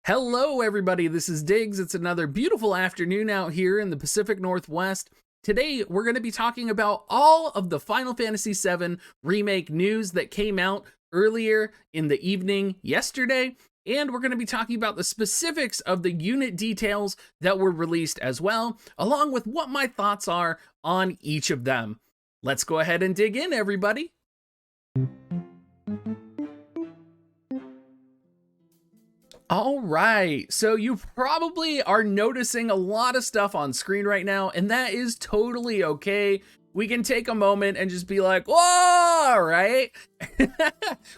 Hello everybody, this is Diggs. It's another beautiful afternoon out here in the Pacific Northwest. Today we're going to be talking about all of the Final Fantasy VII Remake news that came out earlier in the evening yesterday, and we're going to be talking about the specifics of the unit details that were released as well, along with what my thoughts are on each of them. Let's go ahead and dig in, everybody. All right, so you probably are noticing a lot of stuff on screen right now, and that is totally okay. We can take a moment and just be like, whoa, right?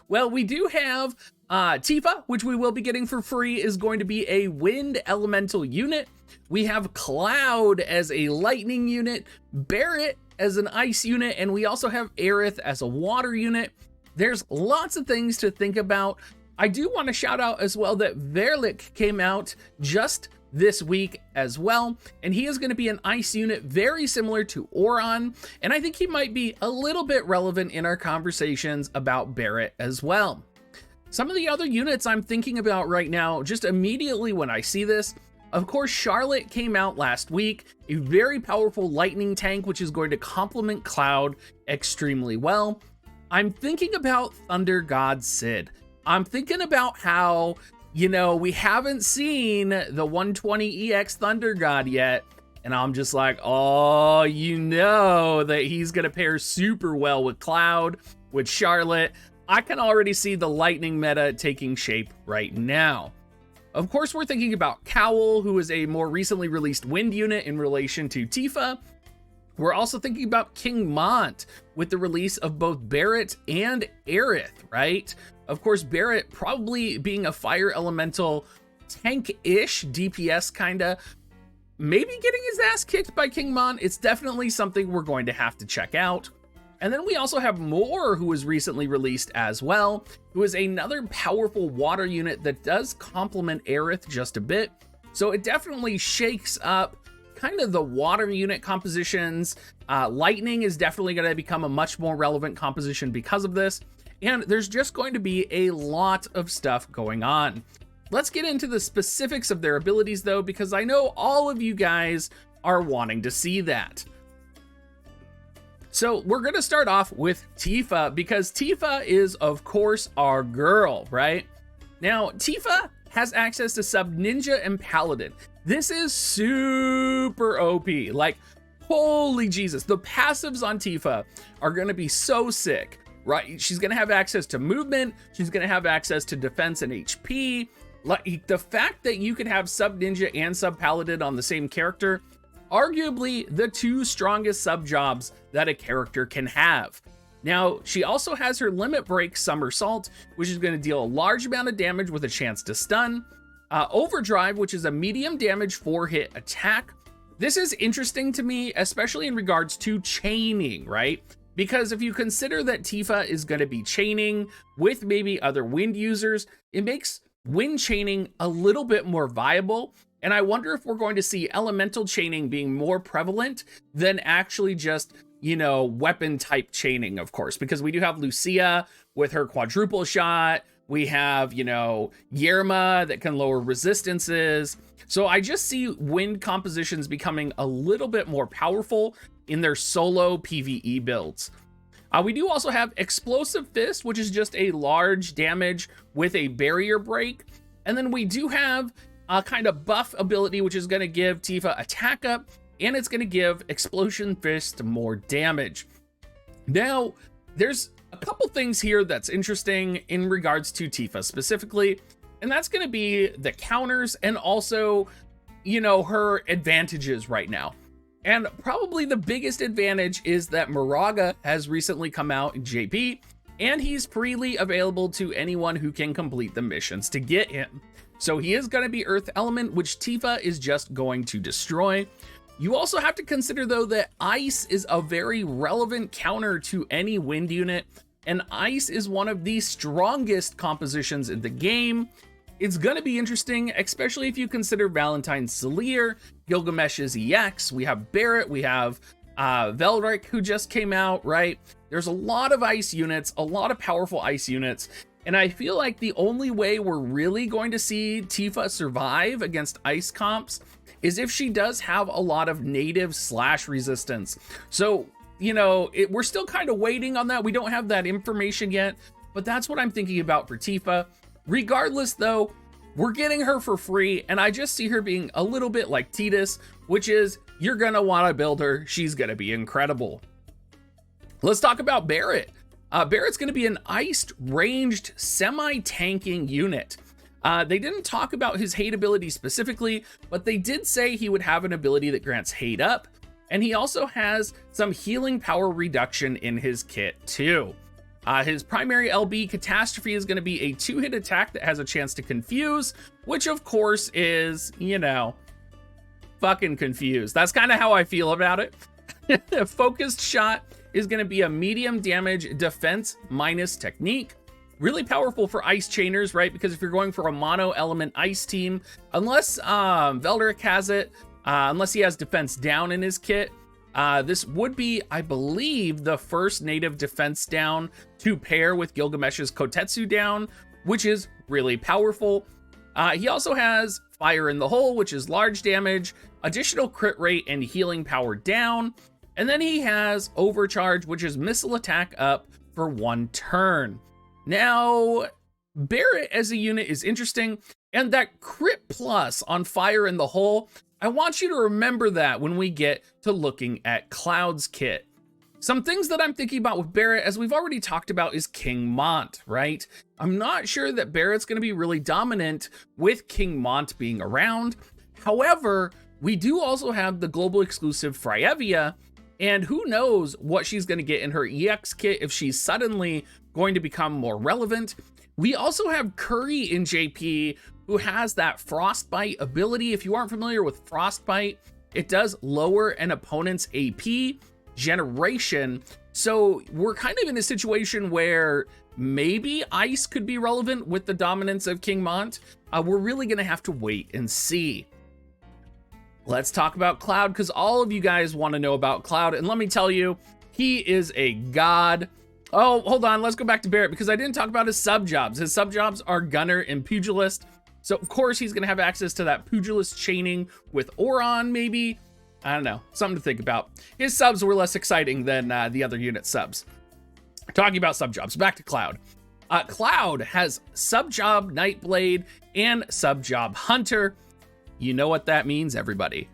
Well, we do have Tifa, which we will be getting for free, is going to be a wind elemental unit. We have Cloud as a lightning unit, Barret as an ice unit, and we also have Erith as a water unit. There's lots of things to think about. I do want to shout out as well that Verlick came out just this week as well, and he is going to be an ice unit very similar to Oron, and I think he might be a little bit relevant in our conversations about Barret as well. Some of the other units I'm thinking about right now, just immediately when I see this, of course, Charlotte came out last week, a very powerful lightning tank, which is going to complement Cloud extremely well. I'm thinking about Thunder God Cid. I'm thinking about how, we haven't seen the 120EX Thunder God yet, and I'm just like, oh, that he's going to pair super well with Cloud, with Charlotte. I can already see the lightning meta taking shape right now. Of course, we're thinking about Cowl, who is a more recently released wind unit in relation to Tifa. We're also thinking about King Mont with the release of both Barret and Erith, right? Of course, Barret probably being a fire elemental tank-ish DPS kinda, maybe getting his ass kicked by King Mont. It's definitely something we're going to have to check out. And then we also have Moore, who was recently released as well, who is another powerful water unit that does complement Erith just a bit. So it definitely shakes up kind of the water unit compositions. Lightning is definitely going to become a much more relevant composition because of this. And there's just going to be a lot of stuff going on. Let's get into the specifics of their abilities though, because I know all of you guys are wanting to see that. So we're going to start off with Tifa, because Tifa is of course our girl, right? Now Tifa has access to Sub Ninja and Paladin. This is super OP, like holy Jesus. The passives on Tifa are going to be so sick. Right, she's gonna have access to movement, she's gonna have access to defense and HP. Like the fact that you can have Sub Ninja and Sub Paladin on the same character, arguably the two strongest sub jobs that a character can have. Now, she also has her Limit Break Somersault, which is gonna deal a large amount of damage with a chance to stun. Overdrive, which is a medium damage 4-hit attack. This is interesting to me, especially in regards to chaining, right? Because if you consider that Tifa is going to be chaining with maybe other wind users, it makes wind chaining a little bit more viable. And I wonder if we're going to see elemental chaining being more prevalent than actually just, weapon type chaining, of course, because we do have Lucia with her quadruple shot. We have, Yerma that can lower resistances. So I just see wind compositions becoming a little bit more powerful in their solo PvE builds. We do also have Explosive Fist, which is just a large damage with a barrier break. And then we do have a kind of buff ability, which is going to give Tifa attack up, and it's going to give Explosion Fist more damage. Now, there's a couple things here that's interesting in regards to Tifa specifically, and that's going to be the counters and also, her advantages right now. And probably the biggest advantage is that Moraga has recently come out in JP, and he's freely available to anyone who can complete the missions to get him. So he is going to be Earth Element, which Tifa is just going to destroy. You also have to consider though that Ice is a very relevant counter to any wind unit, and Ice is one of the strongest compositions in the game. It's going to be interesting, especially if you consider Valentine's Selir, Gilgamesh's EX, we have Barret, we have Velric, who just came out, right? There's a lot of ice units, a lot of powerful ice units, And I feel like the only way we're really going to see Tifa survive against ice comps is if she does have a lot of native slash resistance. So, you know, we're still kind of waiting on that. We don't have that information yet, but that's what I'm thinking about for Tifa. Regardless though, we're getting her for free, and I just see her being a little bit like Tidus, which is you're gonna wanna build her. She's gonna be incredible. Let's talk about Barret. Barret's gonna be an iced ranged semi-tanking unit. They didn't talk about his hate ability specifically, but they did say he would have an ability that grants hate up, and he also has some healing power reduction in his kit too. His primary LB Catastrophe is going to be a 2-hit attack that has a chance to confuse, which of course is, you know, fucking confused. That's kind of how I feel about it. Focused Shot is going to be a medium damage defense minus technique. Really powerful for ice chainers, right? Because if you're going for a mono element ice team, unless Velderic has it, unless he has defense down in his kit, this would be, I believe, the first native defense down to pair with Gilgamesh's Kotetsu down, which is really powerful. He also has Fire in the Hole, which is large damage, additional crit rate and healing power down. And then he has Overcharge, which is missile attack up for 1 turn. Now, Barret as a unit is interesting, and that crit plus on Fire in the Hole, I want you to remember that when we get to looking at Cloud's kit. Some things that I'm thinking about with Barret, as we've already talked about, is King Mont, right? I'm not sure that Barret's going to be really dominant with King Mont being around. However, we do also have the global exclusive Frievia, and who knows what she's going to get in her EX kit if she's suddenly going to become more relevant. We also have Curry in JP, who has that Frostbite ability. If you aren't familiar with Frostbite, it does lower an opponent's AP generation. So we're kind of in a situation where maybe Ice could be relevant with the dominance of King Mont. We're really gonna have to wait and see. Let's talk about Cloud, because all of you guys want to know about Cloud, and let me tell you, he is a god. Oh, hold on, let's go back to Barret, because I didn't talk about his sub-jobs. His sub-jobs are Gunner and Pugilist. So of course he's gonna have access to that Pugilist chaining with Oron, maybe. I don't know, something to think about. His subs were less exciting than the other unit subs. Talking about sub-jobs, back to Cloud. Cloud has sub-job Nightblade and sub-job Hunter. You know what that means, everybody.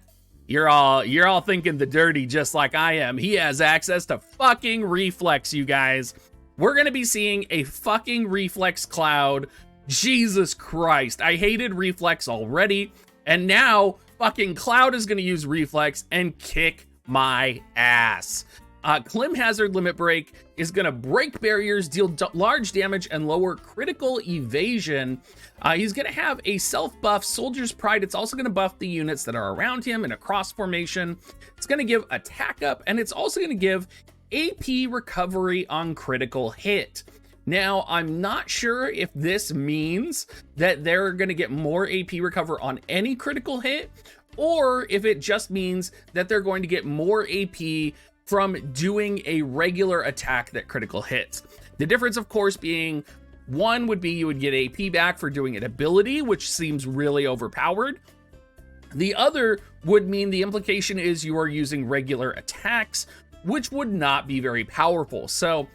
You're all thinking the dirty just like I am. He has access to fucking Reflex, you guys. We're gonna be seeing a fucking Reflex Cloud. Jesus Christ, I hated Reflex already, and now fucking Cloud is gonna use Reflex and kick my ass. Clim Hazard Limit Break is gonna break barriers, deal large damage, and lower critical evasion. He's gonna have a self-buff Soldier's Pride. It's also gonna buff the units that are around him in a cross formation. It's gonna give attack up, and it's also gonna give AP recovery on critical hit. Now, I'm not sure if this means that they're going to get more AP recover on any critical hit, or if it just means that they're going to get more AP from doing a regular attack that critical hits. The difference, of course, being one would be you would get AP back for doing an ability, which seems really overpowered. The other would mean the implication is you are using regular attacks, which would not be very powerful. So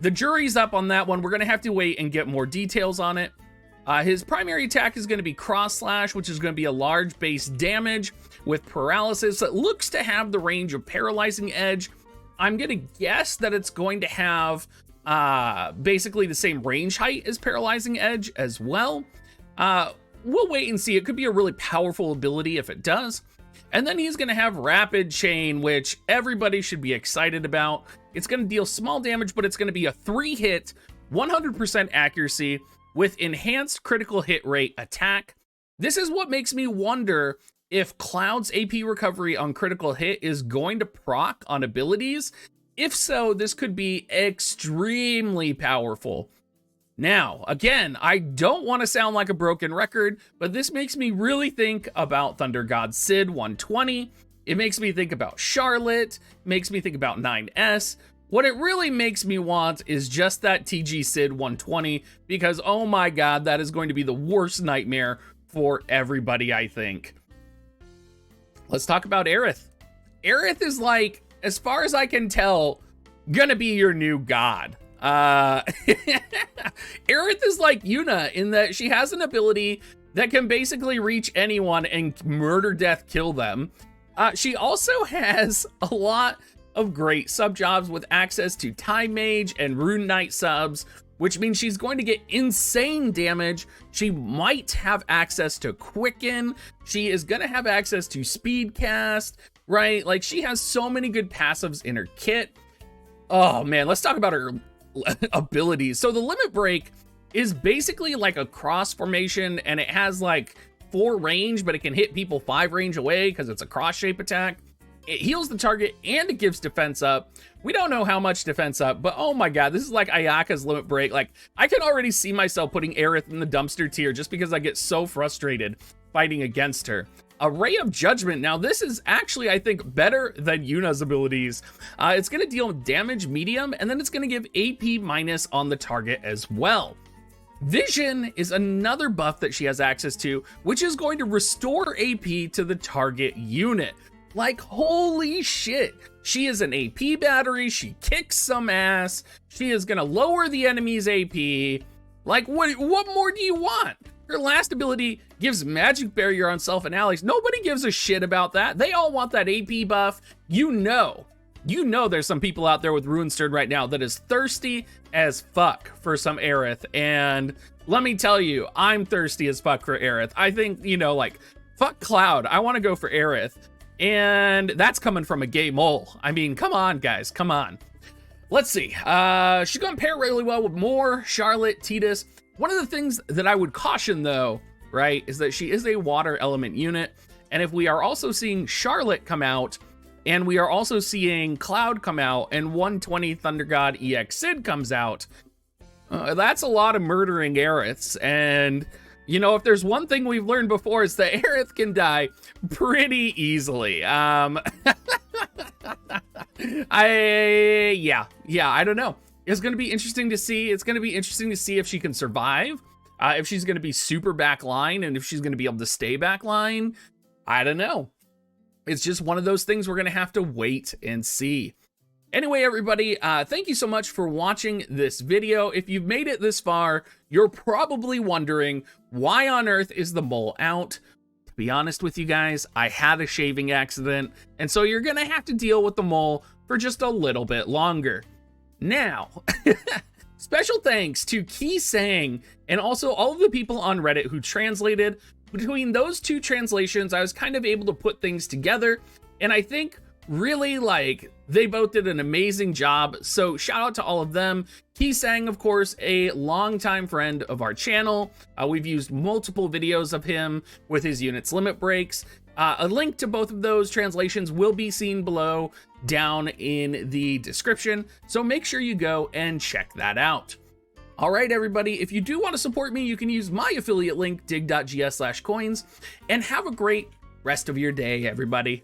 the jury's up on that one. We're going to have to wait and get more details on it. His primary attack is going to be Cross Slash, which is going to be a large base damage with paralysis. It looks to have the range of Paralyzing Edge. I'm going to guess that it's going to have basically the same range height as Paralyzing Edge as well. We'll wait and see. It could be a really powerful ability if it does. And then he's going to have Rapid Chain, which everybody should be excited about. It's going to deal small damage, but it's going to be a 3-hit, 100% accuracy with enhanced critical hit rate attack. This is what makes me wonder if Cloud's AP recovery on critical hit is going to proc on abilities. If so, this could be extremely powerful. Now, again, I don't want to sound like a broken record, but this makes me really think about Thunder God Sid 120. It makes me think about Charlotte, makes me think about 9S, What it really makes me want is just that TG Sid 120, because oh my god, that is going to be the worst nightmare for everybody, I think. Let's talk about Erith. Erith is like, as far as I can tell, gonna be your new god. Erith is like Yuna in that she has an ability that can basically reach anyone and murder, death, kill them. She also has a lot of great sub jobs with access to Time Mage and Rune Knight subs, which means she's going to get insane damage. She might have access to Quicken. She is gonna have access to Speed Cast, right? Like, she has so many good passives in her kit. Oh man, let's talk about her abilities. So the Limit Break is basically like a cross formation, and it has like 4 range, but it can hit people 5 range away because it's a cross shape attack. It heals the target and it gives defense up. We don't know how much defense up, but oh my god, this is like Ayaka's Limit Break. Like, I can already see myself putting Erith in the dumpster tier just because I get so frustrated fighting against her. A Ray of Judgment. Now, this is actually, I think, better than Yuna's abilities. It's going to deal damage medium, and then it's going to give AP minus on the target as well. Vision is another buff that she has access to, which is going to restore AP to the target unit. Like, holy shit. She is an AP battery. She kicks some ass. She is going to lower the enemy's AP. Like, what more do you want? Her last ability gives magic barrier on self and allies. Nobody gives a shit about that. They all want that AP buff. You know there's some people out there with Ruinstern right now that is thirsty as fuck for some Erith. And let me tell you, I'm thirsty as fuck for Erith. I think, you know, like, fuck Cloud. I want to go for Erith. And that's coming from a gay mole. I mean, come on, guys, come on. Let's see. She's going to pair really well with Moore, Charlotte, Tidus. One of the things that I would caution, though, right, is that she is a water element unit. And if we are also seeing Charlotte come out, and we are also seeing Cloud come out, and 120 Thunder God EX Sid comes out, that's a lot of murdering Eriths. And, you know, if there's one thing we've learned before, it's that Erith can die pretty easily. I don't know. It's going to be interesting to see. It's going to be interesting to see if she can survive, if she's going to be super backline, and if she's going to be able to stay backline. I don't know. It's just one of those things we're going to have to wait and see. Anyway, everybody, thank you so much for watching this video. If you've made it this far, you're probably wondering, why on earth is the mole out? To be honest with you guys, I had a shaving accident, and so you're going to have to deal with the mole for just a little bit longer. Now, special thanks to Ki Sang and also all of the people on Reddit who translated. Between those two translations, I was kind of able to put things together, and I think really, like, they both did an amazing job. So shout out to all of them. Ki Sang, of course, a longtime friend of our channel. We've used multiple videos of him with his unit's limit breaks. A link to both of those translations will be seen below down in the description, so make sure you go and check that out. All right, everybody, if you do want to support me, you can use my affiliate link, dig.gs/coins, and have a great rest of your day, everybody.